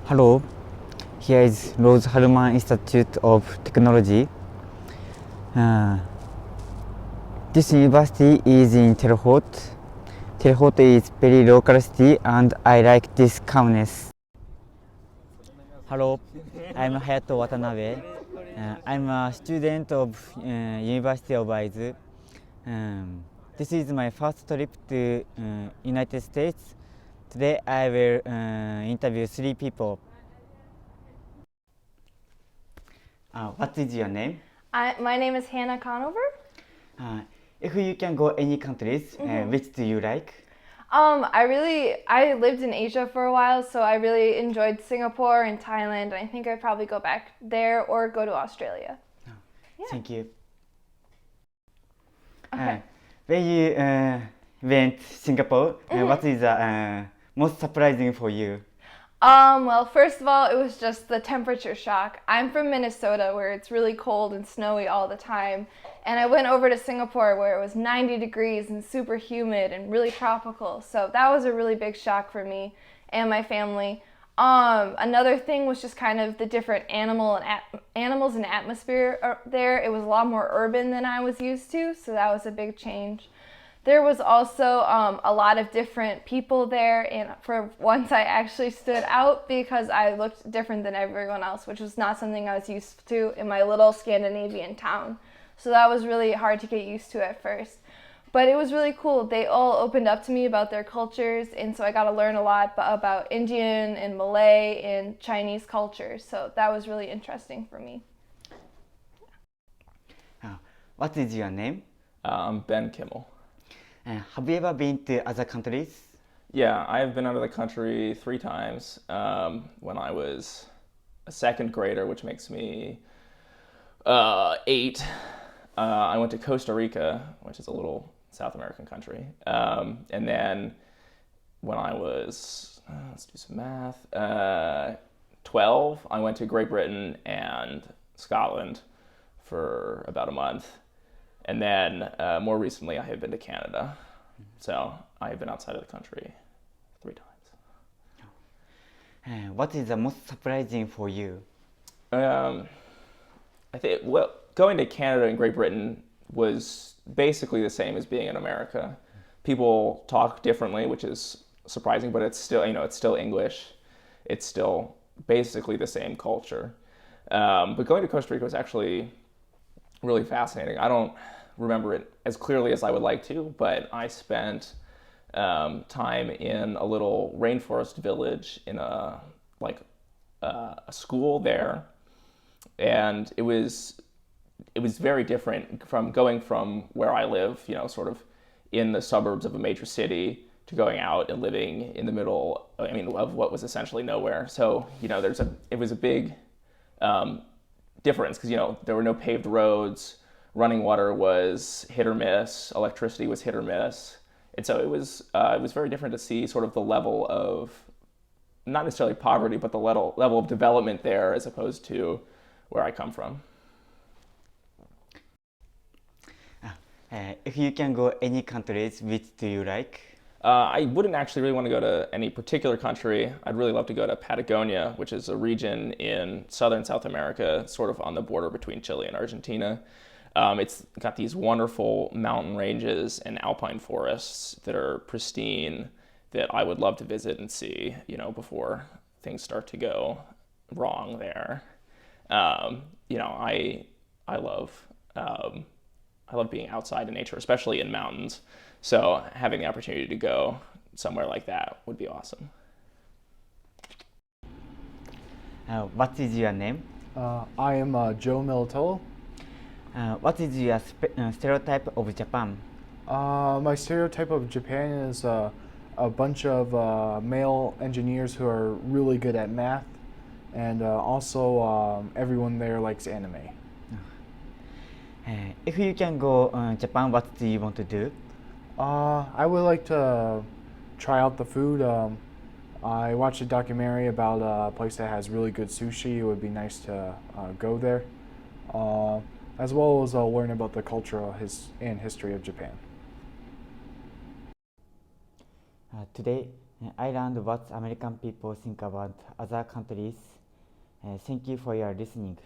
Hello, here is Rose Harman Institute of Technology. Uh, this university is in Terre Haute. Terre Haute is very local city and I like this calmness. Hello, I'm Hayato Watanabe. I'm a student of University of Aizu. This is my first trip to United States. Today I will interview 3 people. What is your name? My name is Hannah Conover. If you can go any countries, which do you like? I lived in Asia for a while, so I really enjoyed Singapore and Thailand, and I think I'd probably go back there or go to Australia. Yeah. Thank you. Okay. When you went Singapore, what is the most surprising for you? Well, first of all, it was just the temperature shock. I'm from Minnesota, where it's really cold and snowy all the time. And I went over to Singapore, where it was 90 degrees and super humid and really tropical. So that was a really big shock for me and my family. Another thing was just kind of the different animals and atmosphere there. It was a lot more urban than I was used to, so that was a big change. There was also a lot of different people there, and for once I actually stood out because I looked different than everyone else, which was not something I was used to in my little Scandinavian town. So that was really hard to get used to at first. But it was really cool. They all opened up to me about their cultures, and so I got to learn a lot about Indian and Malay and Chinese cultures. So that was really interesting for me. What is your name? I'm Ben Kimmel. Have you ever been to other countries? Yeah, I've been out of the country 3 times. When I was a 2nd grader, which makes me 8, I went to Costa Rica, which is a little South American country. And then when I was, let's do some math, 12, I went to Great Britain and Scotland for about a month. And then more recently, I have been to Canada. So I have been outside of the country 3 times. What is the most surprising for you? I think, well, going to Canada and Great Britain was basically the same as being in America. People talk differently, which is surprising, but it's still, it's still English. It's still basically the same culture. But going to Costa Rica was actually really fascinating. I don't remember it as clearly as I would like to, but I spent time in a little rainforest village in a school there, and it was very different from going from where I live, sort of in the suburbs of a major city, to going out and living in the middle, of what was essentially nowhere. So, it was a big difference because, there were no paved roads, running water was hit or miss, electricity was hit or miss. And so it was very different to see sort of the level of, not necessarily poverty, but the level of development there as opposed to where I come from. If you can go any countries, which do you like? I wouldn't actually really want to go to any particular country. I'd really love to go to Patagonia, which is a region in southern South America, sort of on the border between Chile and Argentina. It's got these wonderful mountain ranges and alpine forests that are pristine that I would love to visit and see, before things start to go wrong there. I love being outside in nature, especially in mountains. So having the opportunity to go somewhere like that would be awesome. What is your name? I am Joe Militello. What is your stereotype of Japan? My stereotype of Japan is a bunch of male engineers who are really good at math, and also everyone there likes anime. If you can go Japan, what do you want to do? I would like to try out the food. I watched a documentary about a place that has really good sushi. It would be nice to go there, as well as learn about the culture and history of Japan. Today I learned what American people think about other countries. Thank you for your listening.